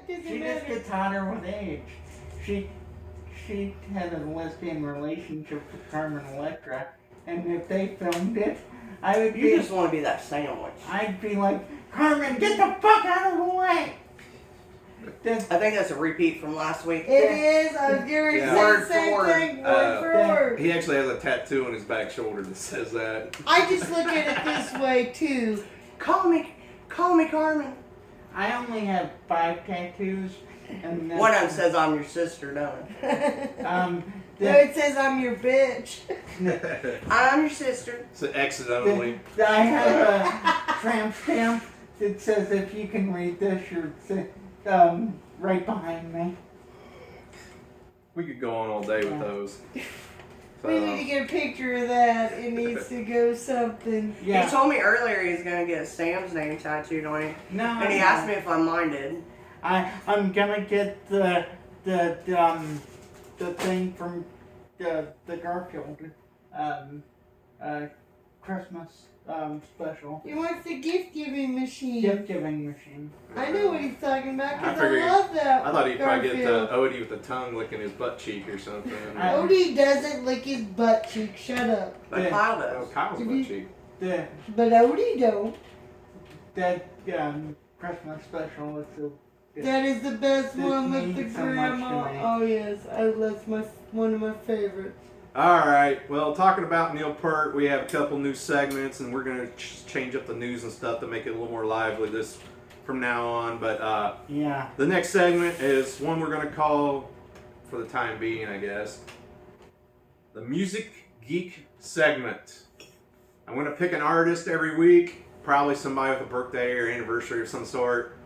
She just gets hotter with age. She had a lesbian relationship with Carmen Electra, and if they filmed it, I would be... You just want to be that sandwich. I'd be like, Carmen, get the fuck out of the way! I think that's a repeat from last week. It is. I was going to say the same thing, word for word. He actually has a tattoo on his back shoulder that says that. I just look at it this way, too. Call me Carmen. I only have 5 tattoos. And one of them says I'm your sister, don't it? No, it says I'm your bitch. I'm your sister. It's an exit only. I have a tramp stamp that says if you can read this, you're right behind me. We could go on all day with those. So, We need to get a picture of that. It needs to go something. Yeah. He told me earlier he was going to get Sam's name tattooed on him. No. And he asked me if I minded. I'm gonna get the thing from the Garfield Christmas special. He wants the gift giving machine. Gift giving machine. I know what he's talking about because I, figured love that. I thought he'd probably get Garfield. Odie with the tongue licking his butt cheek or something. Odie doesn't lick his butt cheek. Shut up. But Kyle does. Oh, Kyle's butt cheek. But Odie don't. That Christmas special is so. That is the best one with the means so much to grandma. me. Oh yes, that's one of my favorites. All right. Well, talking about Neil Peart, we have a couple new segments, and we're gonna change up the news and stuff to make it a little more lively this from now on. But yeah, the next segment is one we're gonna call, for the time being, I guess, the Music Geek segment. I'm gonna pick an artist every week, probably somebody with a birthday or anniversary of some sort.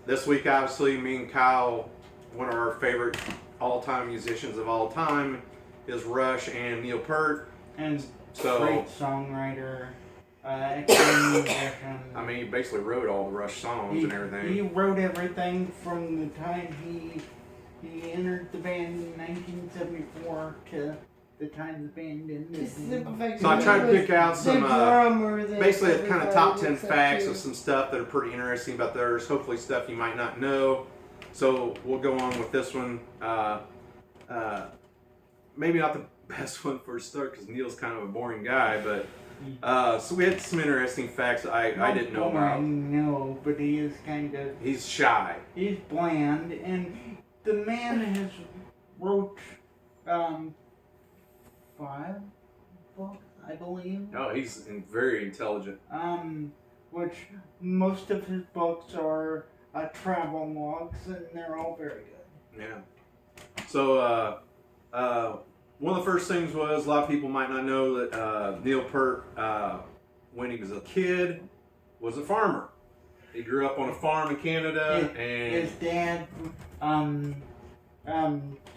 This week, obviously, me and Kyle, one of our favorite all-time musicians of all time, is Rush and Neil Peart. and So, great songwriter, excellent musician. I mean, he basically wrote all the Rush songs and everything. He wrote everything from the time he entered the band in 1974 to the time the band ended. So I tried to pick out some, basically kind of top 10 looks up facts to. of some stuff that are pretty interesting about theirs. Hopefully stuff you might not know. So we'll go on with this one. Maybe not the best one for a start because Neil's kind of a boring guy, but so we had some interesting facts I didn't know about. No, but he is kind of... He's shy. He's bland, and the man has wrote 5 books, I believe. Oh, he's very intelligent. Which most of his books are travel logs, and they're all very good. Yeah. So, one of the first things was, a lot of people might not know that Neil Peart, when he was a kid, was a farmer. He grew up on a farm in Canada, and his dad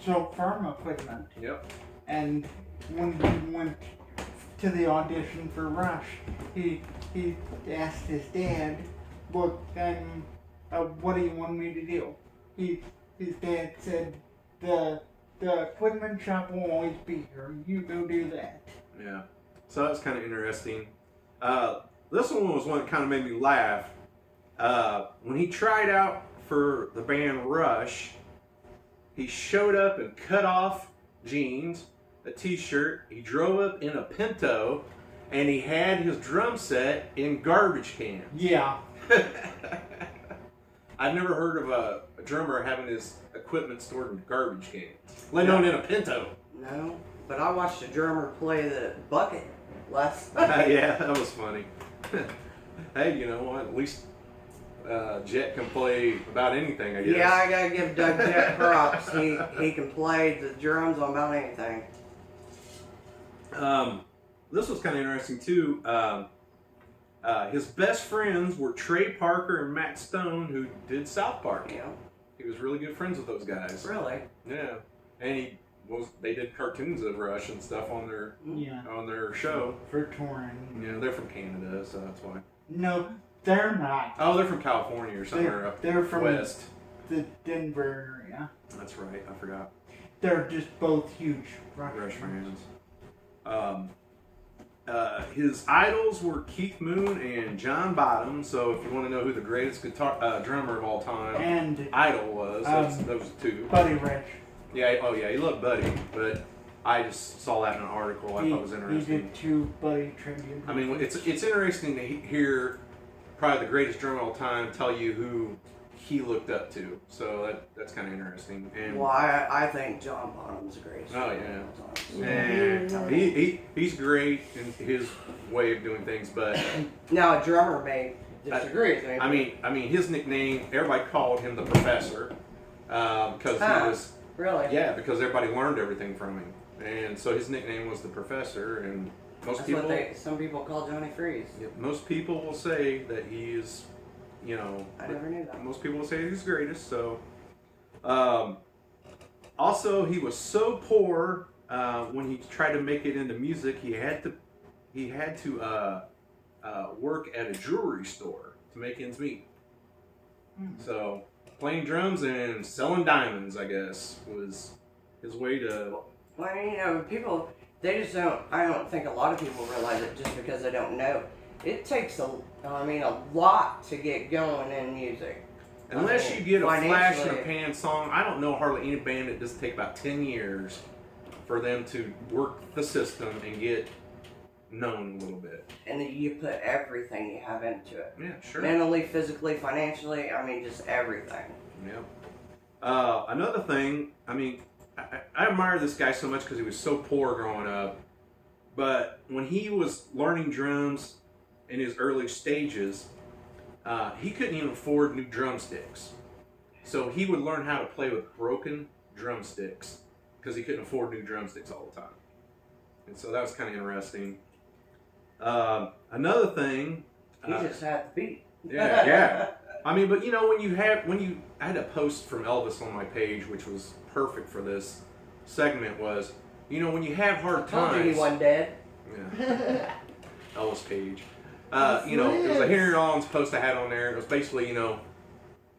sold farm equipment. Yep. And when he went to the audition for Rush, he asked his dad, "Look, what do you want me to do?" His dad said, "The equipment shop will always be here. You go do that." Yeah. So that's kind of interesting. This one was one that kind of made me laugh. When he tried out for the band Rush, he showed up in cut-off jeans, a t-shirt, he drove up in a Pinto, and he had his drum set in garbage cans. Yeah. I've never heard of a drummer having his equipment stored in garbage cans, let alone in a Pinto. No, but I watched a drummer play the bucket last Yeah, that was funny. Hey, you know what? At least Jet can play about anything, I guess. Yeah, I gotta give Doug Jet props. He can play the drums on about anything. This was kind of interesting too. His best friends were Trey Parker and Matt Stone, who did South Park. Yeah. He was really good friends with those guys. Really? Yeah, and they did cartoons of Rush and stuff on their show. For touring. Yeah, they're from Canada, so that's why. No, they're not. Oh, they're from California or somewhere up They're from west. the Denver area. That's right. I forgot. They're just both huge Rush fans. his idols were Keith Moon and John Bottom. So if you want to know who the greatest drummer of all time And idol was, those two. Buddy Rich. Yeah, oh yeah, he loved Buddy, but I just saw that in an article I thought was He interesting. did 2 Buddy tributes. I mean, it's interesting to hear probably the greatest drummer of all time tell you who he looked up to. So that's kind of interesting. And Well, I think John Bonham's the greatest. Oh, yeah. Yeah. he's great in his way of doing things, but Now a drummer may disagree with me. I mean, his nickname, everybody called him the Professor because he was. Really? Yeah, because everybody learned everything from him, and so his nickname was the Professor. And most That's people, what some people call Johnny Freeze. most people will say that he is, you know, I never knew that. most people will say he's the greatest. So, also he was so poor when he tried to make it into music, he had to work at a jewelry store to make ends meet. So playing drums and selling diamonds, I guess, was his way to. Well, you know, people, they just don't, I don't think a lot of people realize it just because they don't know. It takes a lot to get going in music. Unless you get a flash in financially- a pan song, I don't know hardly any band that doesn't take about 10 years for them to work the system and get known a little bit. And then you put everything you have into it. Yeah, sure. Mentally, physically, financially, I mean, just everything. Yeah. Another thing, I mean, I admire this guy so much because he was so poor growing up. But when he was learning drums in his early stages, he couldn't even afford new drumsticks. So he would learn how to play with broken drumsticks because he couldn't afford new drumsticks all the time. And so that was kind of interesting. Another thing. He just had the beat. Yeah. I mean, but you know, I had a post from Elvis on my page, which was perfect for this segment. Was, you know, when you have hard Told times. you he wasn't dead. Yeah. Elvis page. You know, it was a Henry Rollins post I had on there. It was basically, you know,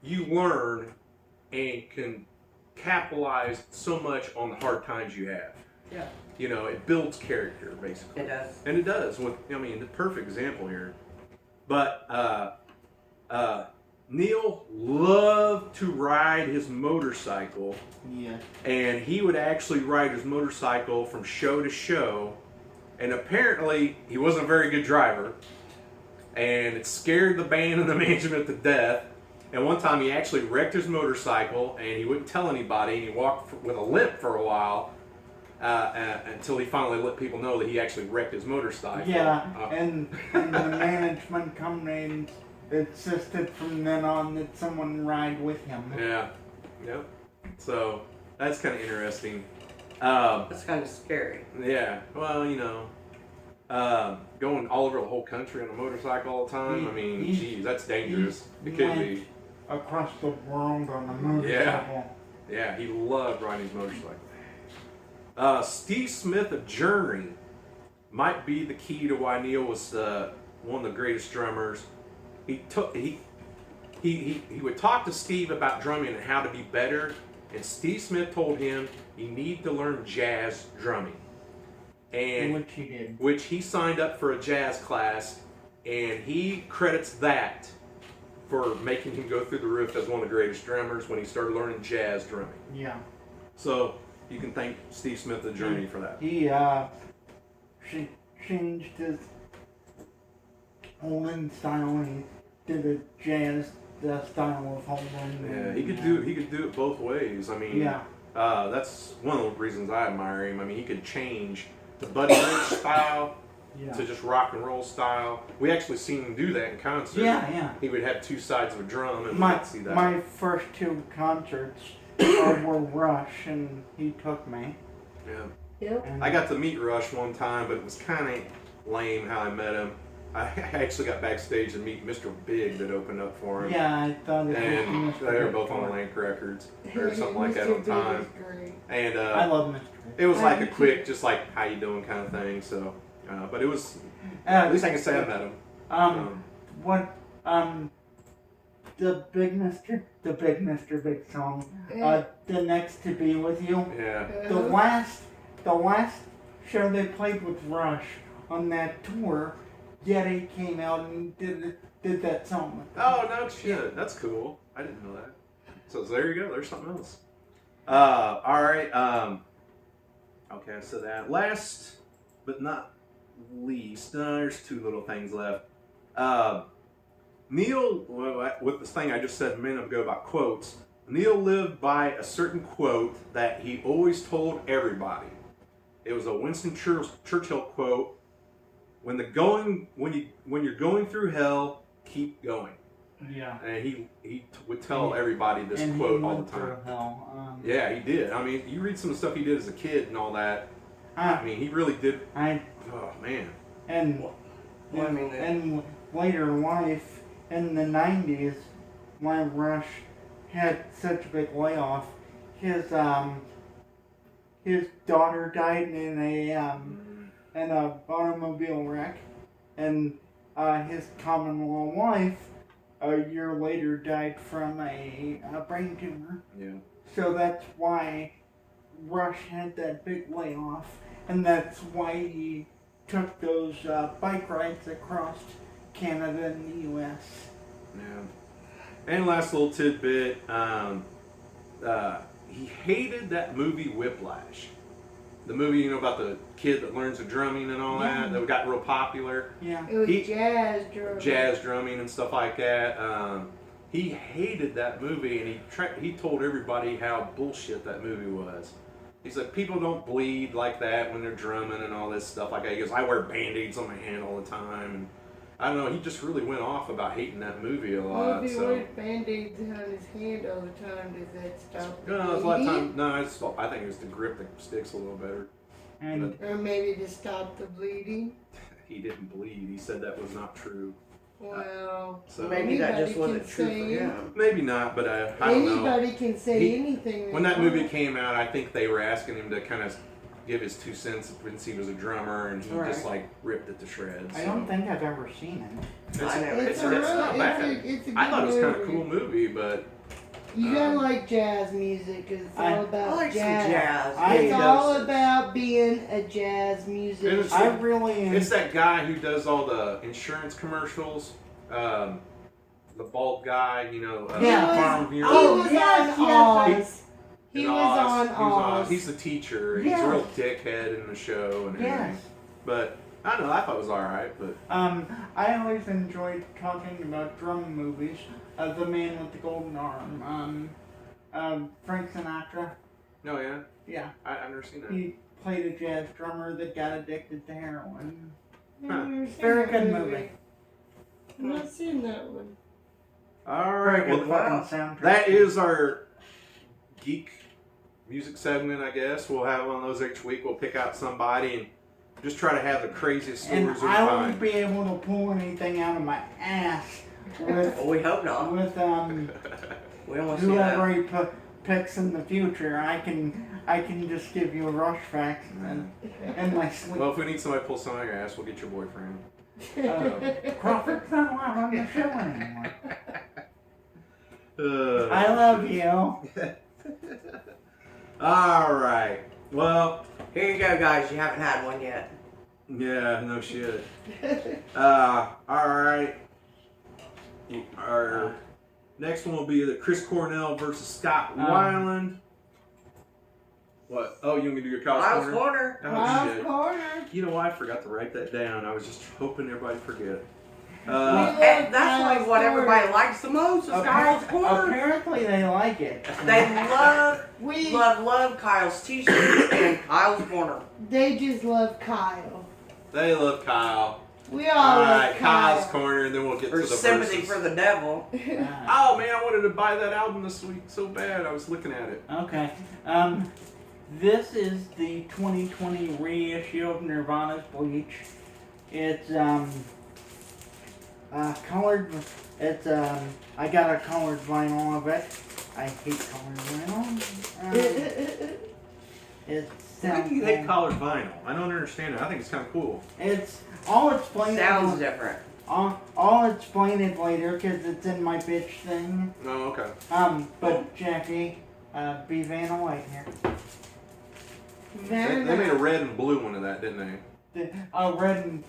you learn and can capitalize so much on the hard times you have. Yeah. You know, it builds character, basically. It does. And it does. With, I mean, the perfect example here. But Neil loved to ride his motorcycle. Yeah. And he would actually ride his motorcycle from show to show. And apparently, he wasn't a very good driver. And it scared the band and the management to death. And one time, he actually wrecked his motorcycle, and he wouldn't tell anybody. And he walked with a limp for a while. Until he finally let people know that he actually wrecked his motorcycle. Yeah, and the management company insisted from then on that someone ride with him. Yeah, yep. So that's kind of interesting. That's kind of scary. Yeah, well, you know, going all over the whole country on a motorcycle all the time. I mean, geez, that's dangerous. It could be. Across the world on a motorcycle. Yeah, he loved riding his motorcycle. Steve Smith of Journey might be the key to why Neil was one of the greatest drummers. He would talk to Steve about drumming and how to be better, and Steve Smith told him you need to learn jazz drumming. And Which he did. Which he signed up for a jazz class, and he credits that for making him go through the roof as one of the greatest drummers when he started learning jazz drumming. Yeah. So you can thank Steve Smith of Journey for that. He changed his Holland style and he did a jazz style of Holland. Yeah, he could do it both ways. I mean, Yeah. That's one of the reasons I admire him. I mean, he could change the Buddy Rich style Yeah. to just rock and roll style. We actually seen him do that in concert. Yeah. He would have two sides of a drum, and we My could see that. my first 2 concerts were Rush, and he took me. Yeah. Yep. And I got to meet Rush one time, but it was kind of lame how I met him. I actually got backstage to meet Mr. Big that opened up for him. Yeah, I thought it And was they were both on Lank Records or something like that at the time. And I love Mr. it was like a quick, just like how you doing kind of thing. So, but it was at least I can say I met him. The Big Mr. Big song, The Next to Be With You. Yeah. The last show they played with Rush on that tour, Yeti came out and did that song with them. Oh, no shit. That's cool. I didn't know that. So there you go. There's something else. All right. Okay, so that. Last but not least, there's two little things left. Neil, with this thing I just said a minute ago about quotes, Neil lived by a certain quote that he always told everybody. It was a Winston Churchill quote. When you're going through hell, keep going. Yeah. And he would tell everybody this and quote he all went the time. through hell. Yeah, he did. I mean, you read some of the stuff he did as a kid and all that. I mean, he really did. Oh man. And later in life, in the 90s, when Rush had such a big layoff, his daughter died in a automobile wreck, and his common-law wife a year later died from a brain tumor. Yeah. So that's why Rush had that big layoff, and that's why he took those bike rides across Canada and the U.S. Yeah. And last little tidbit, he hated that movie Whiplash. The movie, about the kid that learns the drumming and all that got real popular. Yeah. It was jazz drumming And stuff like that. He hated that movie, and he told everybody how bullshit that movie was. He's like, people don't bleed like that when they're drumming and all this stuff like that. He goes, I wear Band-Aids on my hand all the time. And I don't know, he just really went off about hating that movie a lot. Well, if he wears Band-Aids on his hand all the time, does that stop the No, it's a lot of bleeding? time. No, I think it was the grip that sticks a little better. And Or maybe to stop the bleeding? He didn't bleed. He said that was not true. Well, So Maybe that anybody just wasn't can true for say him. maybe not, but I don't know. anybody can say He- anything. When they that movie want. came out, I think they were asking him to kind of give his 2 cents since he was a drummer, and he just Right. ripped it to shreds. I don't think I've ever seen it. I know. It's It's a not bad. it's a good I thought it was kind of a movie. cool movie, but You gotta like jazz music, 'cause it's I all about I like some jazz. jazz. It's I- all about being a jazz musician. It's- I really it's that guy who does all the insurance commercials. The bald guy, Yeah. Farm He Bureau. was yes, on yes, Oz. He was on Oz. He's the teacher. Yes. He's a real dickhead in the show and everything. Yes. But I don't know. I thought it was all right. But I always enjoyed talking about drum movies. The Man with the Golden Arm. Frank Sinatra. no, yeah, Yeah, I've never seen that. he played a jazz drummer that got addicted to heroin. I've never seen Very that good movie. I've not seen that one. All right. Very good Well, fucking soundtrack. that is our geek music segment, I guess. We'll have one of those each week. We'll pick out somebody and just try to have the craziest And stories we I won't find. be able to pull anything out of my ass with Well, we hope not. with We don't want to see that. whoever he picks in the future. I can just give you rush facts and my sleep. Well, if we need somebody to pull something out of your ass, we'll get your boyfriend. Crawford's not allowed on the show anymore. Uh, I love you. All right. Well, Here you go, guys. You haven't had one yet. yeah, no shit. All right. Our next one will be the Chris Cornell versus Scott Weiland. What? Oh, you want me to do your Kyle's Kyle's corner? corner. Oh, Kyle's shit. corner. You know what? I forgot to write that down. I was just hoping everybody forget. And that's like what everybody likes the most is Kyle's corner. Apparently they like it. They love, We love Kyle's t-shirt and Kyle's corner. they just love Kyle. They love Kyle. We all All love right, Kyle's Kyle. corner, and then we'll get Or to the sympathy verses. for the devil. Oh man, I wanted to buy that album this week so bad. I was looking at it. Okay. This is the 2020 reissue of Nirvana's Bleach. It's colored. It's I got a colored vinyl of it. I hate colored vinyl. It How sounds. do you hate colored vinyl? I don't understand it. I think it's kind of cool. It's all explained. Sounds different. I'll explain it later because it's in my bitch thing. Oh, okay. But Jackie, be Vanna White here. They made a red and blue one of that, didn't they? a red and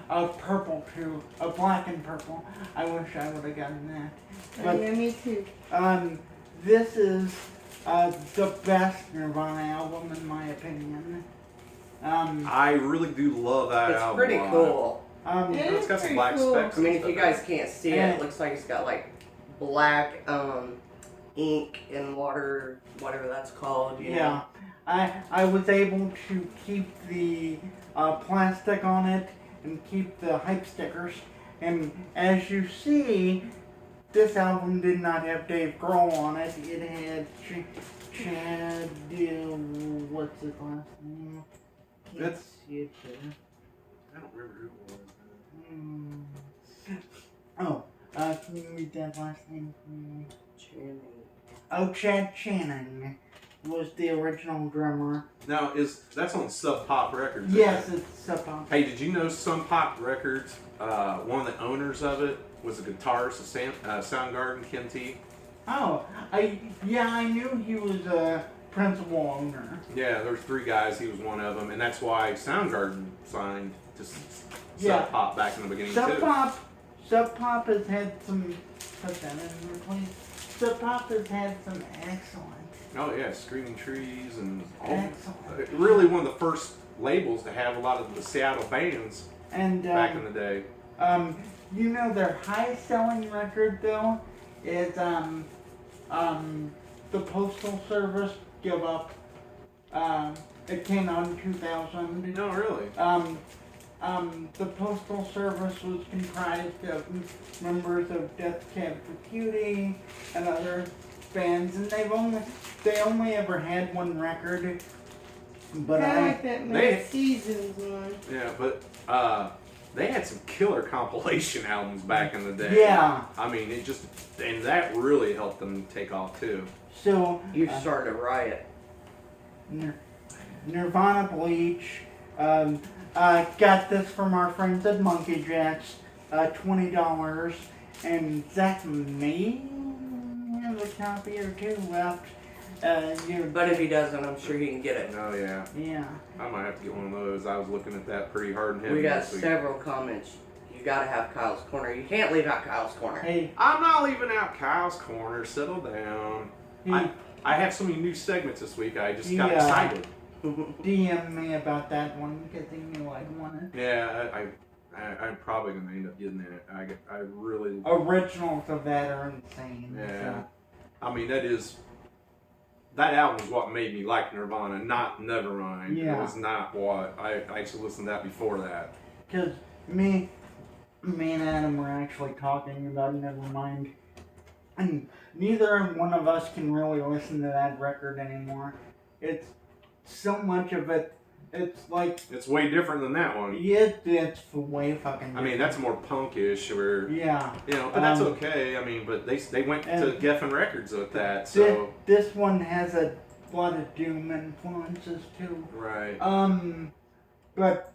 a purple too, a black and purple. I wish I would have gotten that. But yeah, me too. this is the best Nirvana album in my opinion. I really do love that It's album. pretty a lot. cool. Yeah. It's got some Pretty black cool. specks. I mean, and if you stuff. guys can't see it, it looks like it's got like black ink and water, whatever that's called. You know? I was able to keep the plastic on it and keep the hype stickers. And as you see, this album did not have Dave Grohl on it. It had Chad. What's his last name? Can't That's- see it here. I don't remember who it was. Oh, can you read that last name for me? Channing. Oh, Chad Channing was the original drummer. Now, that's on Sub Pop Records? isn't Yes, it? it's Sub Pop. Hey, did you know Sub Pop Records? One of the owners of it was a guitarist of Soundgarden, Kim T. Oh, I knew he was a principal owner. Yeah, there's 3 guys. He was one of them, and that's why Soundgarden signed to Yeah. Sub Pop back in the beginning Sub too. Pop has had some. Put that in there, please. Sub Pop has had some excellent. Oh yeah, Screaming Trees and Excellent. really one of the first labels to have a lot of the Seattle bands And back in the day. you know their highest selling record though is the Postal Service Give Up. It came out in 2000. No, really. The Postal Service was comprised of members of Death Cab for Cutie and other bands, and they only ever had one record. But Kind of like that they- Mad Seasons one. Yeah, but they had some killer compilation albums back in the day. yeah, I mean, and that really helped them take off too. so You started a riot. Nirvana Bleach. Got this from our friends at Monkey Jacks. $20, and Zach may have a copy or 2 left. But if he doesn't, I'm sure he can get it. Oh yeah, Yeah. I might have to get one of those. I was looking at that pretty hard and heavy We got this week. several comments. You gotta have Kyle's Corner. You can't leave out Kyle's Corner. Hey, I'm not leaving out Kyle's Corner. Settle down. he I have so many new segments this week. I just got Yeah. excited. DM'd me about that one because he knew I'd want it. Yeah, I'm probably gonna end up getting it. I really. Originals of that are insane. Yeah. I mean, that album is what made me like Nirvana, not Nevermind. Yeah. It was not what I actually listened to that before that. Because me and Adam were actually talking about Nevermind, and neither one of us can really listen to that record anymore. It's so much of it. It's like It's way different than that one. it's way fucking. I mean, that's more punkish, or yeah. but that's okay. I mean, but they went to and Geffen Records with that, so This one has a lot of Doom influences too. right. But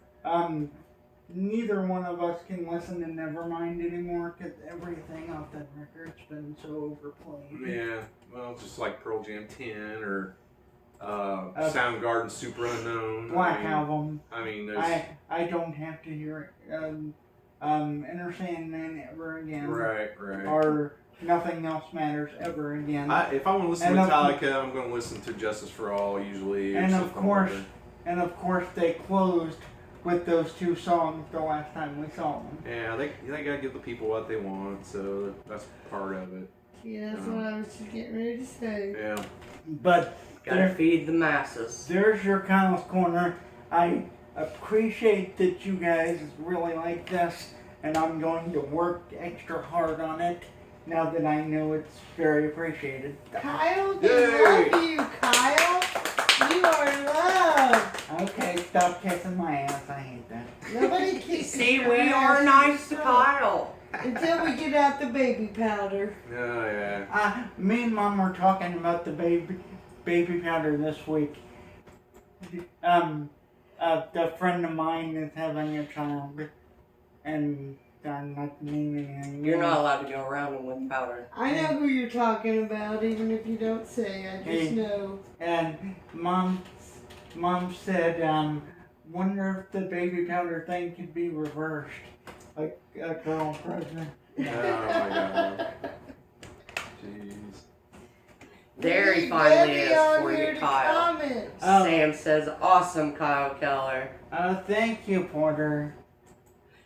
neither one of us can listen to Nevermind anymore because everything off that record's been so overplayed. Yeah, well, just like Pearl Jam 10 or Soundgarden Super Unknown. Black Album. I mean, there's I don't have to hear it. Enter Sandman ever again. right. Or Nothing Else Matters ever again. If I want to listen And to of- Metallica, I'm going to listen to Justice for All usually. Or And of something course, like that. they closed with those 2 songs the last time we saw them. Yeah, they got to give the people what they want, so that's part of it. Yeah, that's what I was just getting ready to say. Yeah. But Gotta feed the masses. there's your Kyle's Corner. I appreciate that you guys really like this, and I'm going to work extra hard on it now that I know it's very appreciated. Kyle, they Yay! love you, Kyle. You are loved. Okay, stop kissing my ass. I hate that. Nobody kisses See, your we ass are nice to except- Kyle. Until we get out the baby powder. Oh, yeah. Me and Mom were talking about the baby powder this week. A friend of mine is having a child, and I'm not naming anything. You're not allowed to go around him with powder. I know who you're talking about, even if you don't say. I just Hey. know. And Mom said, wonder if the baby powder thing could be reversed, like a girl president. Oh my god. Jeez. There he We need finally Debbie is on for here you, to Kyle. comment. Sam says, awesome, Kyle Keller. Thank you, Porter.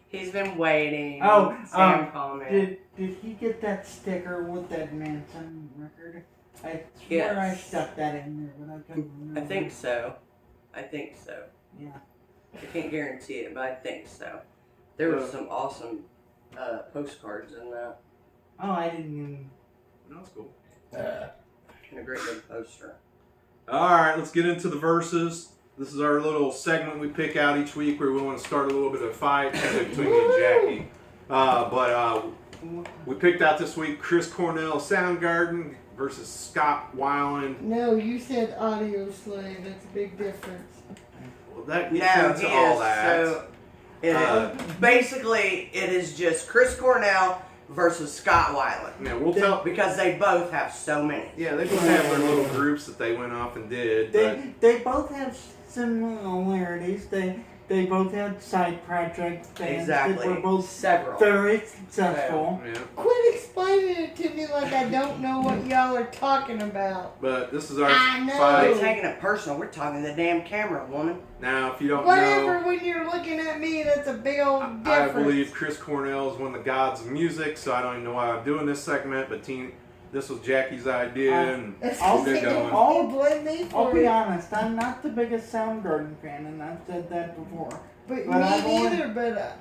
He's been waiting. Oh, Sam commented. Did he get that sticker with that Manson record? I swear I Yes. stuck that in there, but I couldn't remember. I think so. Yeah. I can't guarantee it, but I think so. There were some awesome postcards in that. Oh, I didn't even. No, that's cool. And a great big poster. Alright, let's get into the verses. This is our little segment we pick out each week where we want to start a little bit of a fight between me and Jackie. But we picked out this week Chris Cornell, Soundgarden versus Scott Weiland. No, you said audio slave. That's a big difference. Well, that No, gets he into all is. that. So, basically, it is just Chris Cornell versus Scott Weiland. Yeah, we'll tell. Because they both have so many. Yeah, they both have their little groups that they went off and did. But They both have similarities. They both had side project bands that Exactly. were both Several. very successful. yeah, Quit explaining it to me like I don't know what y'all are talking about. but this is our I know. We're fight. taking it personal. We're talking to the damn camera, woman. Now, if you don't Whatever, know, when you're looking at me, that's a big old I difference. believe Chris Cornell is one of the gods of music, so I don't even know why I'm doing this segment, but this was Jackie's idea, and I'll we'll get going. Don't blame me I'll for be it. honest, I'm not the biggest Soundgarden fan, and I've said that before. But But me I've always- neither, But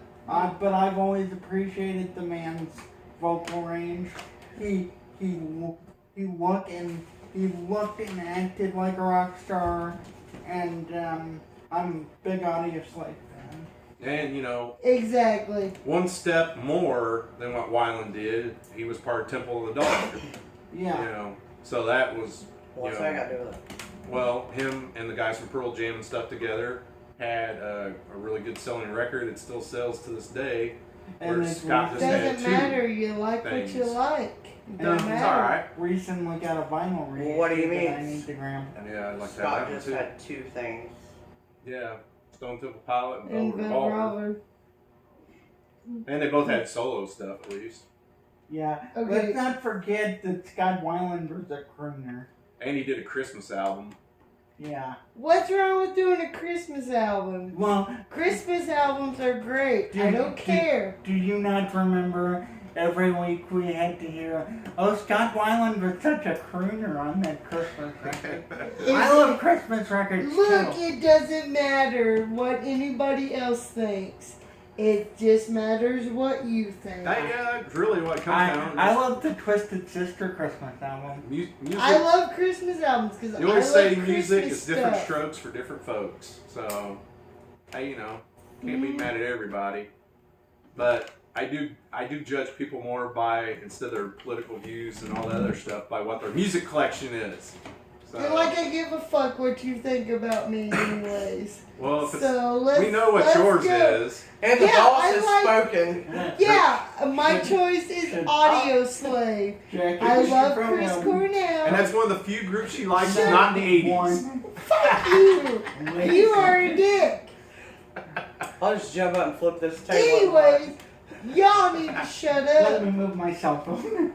I've always appreciated the man's vocal range. He looked and acted like a rock star, and I'm a big Audio Slave fan. And, exactly. one step more than what Weiland did, he was part of Temple of the Dog. Yeah. So that was, What's that got to do with it? well, him and the guys from Pearl Jam and stuff together had a really good selling record. It still sells to this day. And Where it Scott just had Doesn't two matter. You like what you things. like. And Don't it's matter. alright. recently got a vinyl reissue. Well, what do you mean? that I need to grab. Yeah, I like Scott that just one too. had two things. Yeah, Stone Temple Pilot and And Velvet Velvet Revolver. Revolver. And they both had solo stuff at least. Yeah. Okay. Let's not forget that Scott Weiland was a crooner. And he did a Christmas album. Yeah. What's wrong with doing a Christmas album? Well, Christmas albums are great. I don't care. do you not remember every week we had to hear, oh, Scott Weiland was such a crooner on that Christmas record. I love Christmas records Look, too. it doesn't matter what anybody else thinks. It just matters what you think. That's really what it comes down to. I love the Twisted Sister Christmas album. Music. I love Christmas albums because I You always love say Christmas music is different stuff. strokes for different folks. So, hey, can't be mad at everybody. But I do judge people more by, instead of their political views and all that other stuff, by what their music collection is. So, And like I give a fuck what you think about me anyways. well, if it's, So let's we know what let's yours go. is. And the Yeah, boss I has like- spoken. Yeah, my choice is Audio Slave. Jackie, I who's your love pronoun? Chris Cornell. And that's one of the few groups she likes, Shut not in the 80s. One. Fuck you. You are a dick. I'll just jump up and flip this table. Anyways, y'all need to shut Let me up. move my cell phone.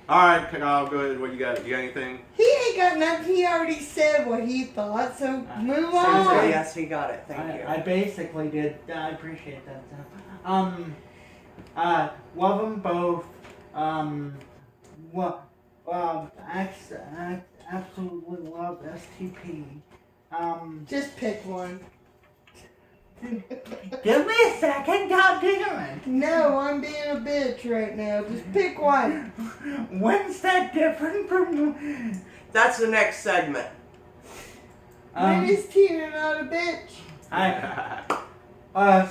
Alright, Kyle, go ahead. What you got? You got anything? He ain't got nothing. He already said what he thought, so move So, on. yes, he got it. Thank you. I basically did. I appreciate that stuff. Love them both. Absolutely love STP. Just pick one. Give me a second, goddammit. No, I'm being a bitch right now. Just pick one. When's that different from? That's the next segment. When is Tina not a bitch?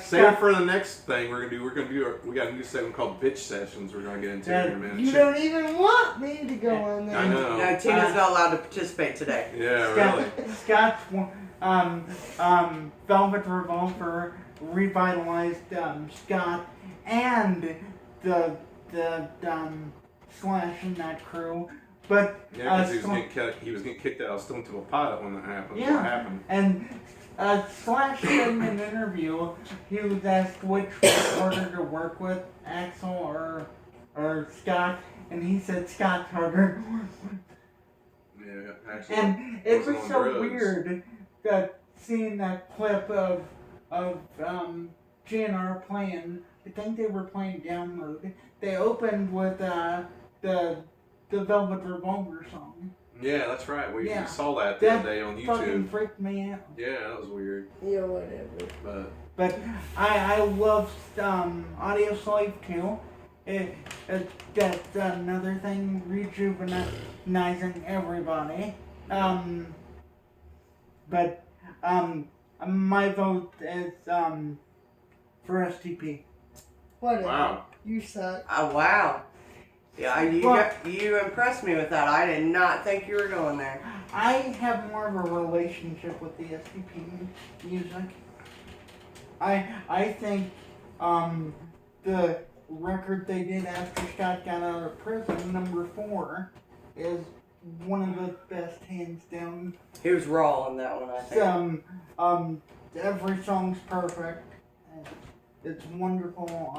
Save it Scott, for the next thing we're gonna do. We got a new segment called Bitch Sessions. We're gonna get into in a minute. You don't even want me to go on there. I know. No, Tina's not allowed to participate today. Yeah, really. Scott's Velvet Revolver revitalized Scott and the Slash and that crew but Yeah, because he was getting kicked out of Stone Temple Pilot when that happened. Yeah. What happened? And Slash said in an interview, he was asked which was harder to work with, Axel or Scott, and he said Scott's harder. Yeah, actually. And it was on so drugs. weird that seeing that clip of GNR playing. I think they were playing Download. They opened with the Velvet Revolver song. Yeah, that's right. We Yeah. saw that the That other day on fucking YouTube. freaked me out. Yeah, that was weird. Yeah, whatever. But I love Audio Slave too. That's another thing, rejuvenizing everybody. But my vote is for STP. Whatever. Wow. You suck. Oh, wow. Yeah, you impressed me with that. I did not think you were going there. I have more of a relationship with the STP music. I think the record they did after Scott got out of prison, number 4, is one of the best, hands down. He was raw on that one, I think. Every song's perfect. It's wonderful.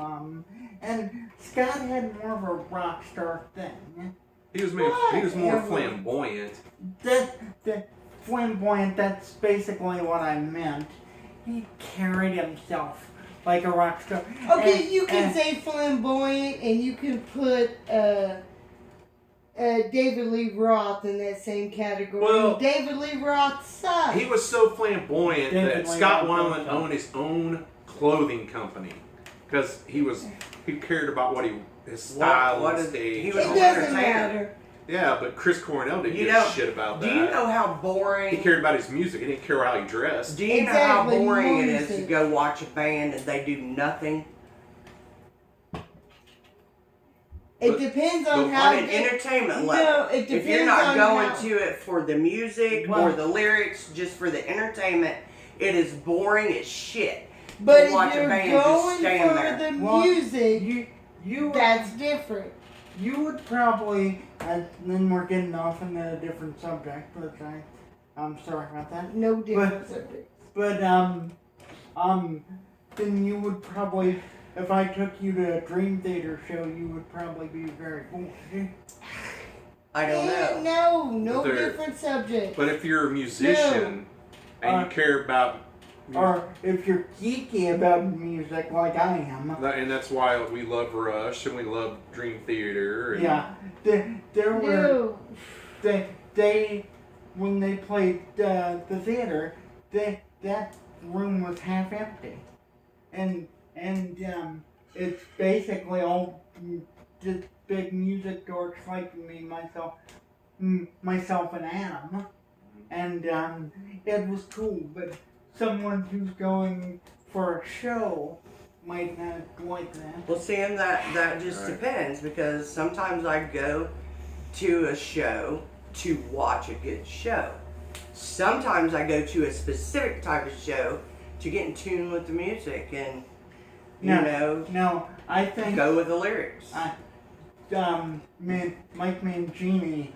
And Scott had more of a rock star thing. He was more flamboyant. That flamboyant, that's basically what I meant. He carried himself like a rock star. Okay, And- you can and- say flamboyant, and you can put David Lee Roth in that same category. Well, David Lee Roth sucks. He was so flamboyant David that Lee Scott Roth Weiland owned his own clothing company because he cared about his style What and is- stage. he It was an doesn't entertainer. matter. Yeah, but Chris Cornell didn't You give know- a shit about that. Do you know how He boring? cared about his music. He didn't care how he dressed. Do you know how Exactly, boring it is to music. go watch a band and they do nothing? It But- depends on but how. On an entertainment level. No, it depends If you're not on going how. to it for the music Well- or the lyrics, just for the entertainment, it is boring as shit. But to watch if a you're band just going stand for there. the Well, music, you that's different. You would probably, and then we're getting off into a different subject, but I'm sorry about that. No different subject. But then you would probably, if I took you to a Dream Theater show, you would probably be very bored. I don't know. No But they're- different subject. But if you're a musician and you care about, Or if you're geeky about music like I am, and that's why we love Rush and we love Dream Theater. And yeah, there were No. they when they played the theater, that room was half empty, and it's basically all just big music dorks like me, myself and Adam, and it was cool, but someone who's going for a show might not like that. Well, see, and that just Right. depends because sometimes I go to a show to watch a good show. Sometimes I go to a specific type of show to get in tune with the music and, you know, No, I think go with the lyrics. Mike Mangini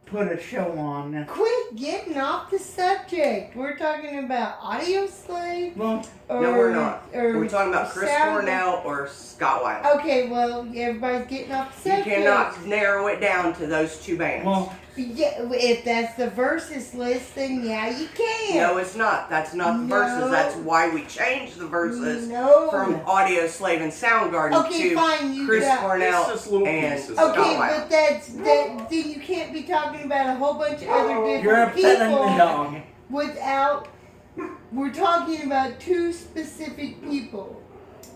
put a show on. Quit getting off the subject. We're talking about Audio Slave. Well, Or, No, we're not. Or We're talking about Chris Sound- Cornell or Scott Weiland. Okay, well, everybody's getting off the You subject. cannot narrow it down to those two bands. well, Yeah, if that's the versus list, then yeah, you can. no, it's not. That's not the No. verses. That's why we changed the verses No. from Audio Slave and Soundgarden Okay, to fine, you Chris got- Cornell It's just little and pieces. Scott Okay, Weiland. but then you can't be talking about a whole bunch of other you're different upsetting the people dog. without. We're talking about two specific people,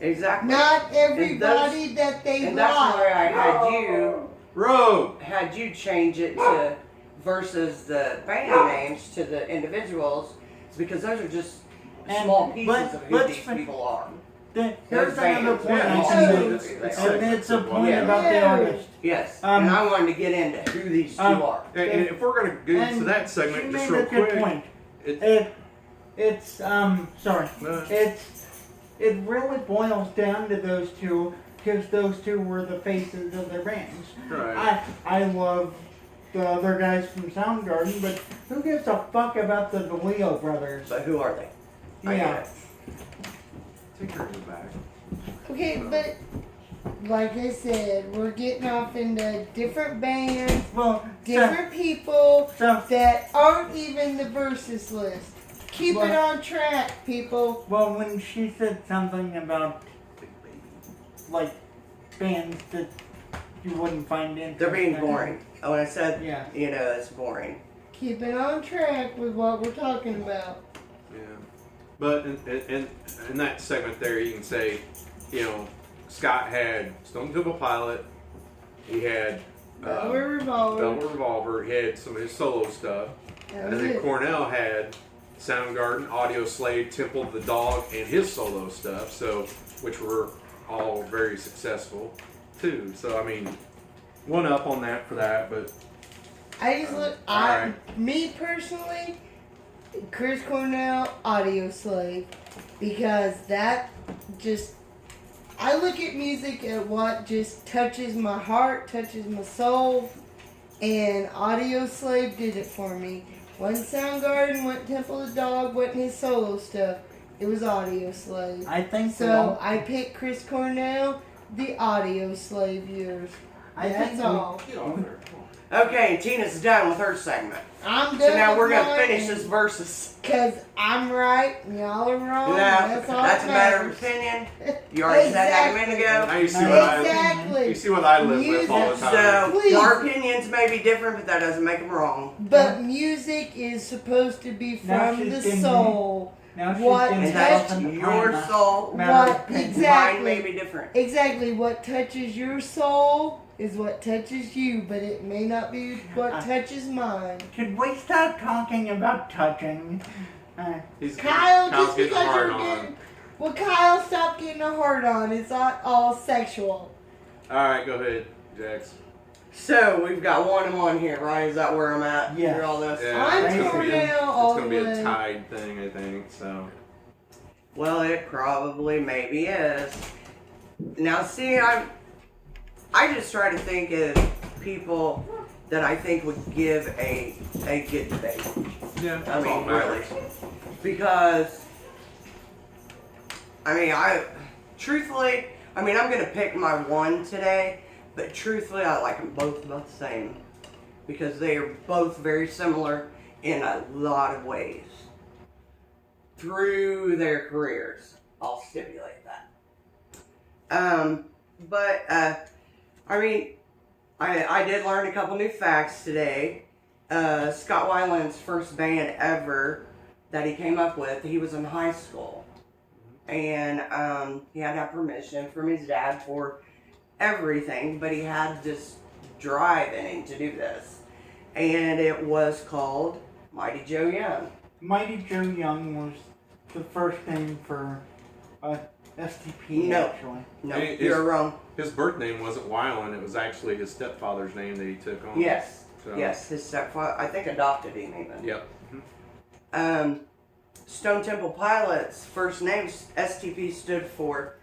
Exactly. not everybody that they And that's why I like. had you change it to versus the band names to the individuals. It's because those are just And- small pieces but- of who but these for- people are. Here's Those another bands, point yeah, I it's can just- make, it's and it's a point Yeah. about the Yeah. artist. Yes, Um, and I wanted to get into who these two are. And if we're gonna get into And that segment she just made real a good quick, point. it- It's sorry. It really boils down to those two because those two were the faces of their bands. right. I love the other guys from Soundgarden, but who gives a fuck about the DeLeo brothers? But who are they? I Yeah. get it. Take her in the back. Okay, but like I said, we're getting off into different bands, Well, different people so, that aren't even the versus list. Keep it on track, people. well, when she said something about like bands that you wouldn't find interesting, They're being boring. Oh, when I said, Yeah. you know, it's boring. Keep it on track with what we're talking about. Yeah. But in that segment there, you can say, you know, Scott had Stone Temple Pilot. He had Velvet Revolver. Velvet Revolver. He had some of his solo stuff. That And was then it. Cornell had Soundgarden, Audio Slave, Temple of the Dog, and his solo stuff. So, which were all very successful too. So I mean, one up on that for that. But I just look. Me personally, Chris Cornell, Audio Slave, because that just. I look at music at what just touches my heart, touches my soul, and Audio Slave did it for me. When Soundgarden, went Temple of the Dog, went his solo stuff, it was Audio Slave. I think So I picked Chris Cornell, the Audio Slave years. That's all. get on there. Okay, and Tina's done with her segment. I'm done. So now we're going going to finish this versus. Because I'm right and y'all are wrong. No, That's all that's a that matter of matters. opinion. You already said that a minute Now ago. you see what I Exactly. you see what I live with all the time. So, Please. our opinions may be different, but that doesn't make them wrong. But music is supposed to be Now from she's the getting soul. now she's What getting And that's herself into your China. soul. Matter What of opinion. Mine may exactly? be different. Exactly. What touches your soul is what touches you, but it may not be what touches mine. Should we stop talking about touching? Kyle, Kyle's just getting because hard you're on. getting. Well, Kyle, stop getting a hard on. It's not all sexual. All right, go ahead, Jax. So, we've got 1-1 here, right? Is that where I'm at? Yes. Through all this? Yeah, I'm it's gonna be Cornell all it's gonna the be a way. tied thing, I think. So Well, it probably maybe is. Now, see, I just try to think of people that I think would give a good debate. yeah, I mean, really. Because, I mean, truthfully, I'm going to pick my one today, but truthfully, I like them both about the same. Because they are both very similar in a lot of ways. Through their careers. I'll stipulate that. I mean, I did learn a couple new facts today. Scott Weiland's first band ever that he came up with, he was in high school. And he had to have permission from his dad for everything, but he had this drive in him to do this. And it was called Mighty Joe Young. Mighty Joe Young was the first name for STP, No. actually. No, Hey, you're wrong. his birth name wasn't Weiland; it was actually his stepfather's name that he took on. Yes. So, Yes, his stepfather, I think, adopted him even. Yep. Stone Temple Pilots' first name, STP, stood for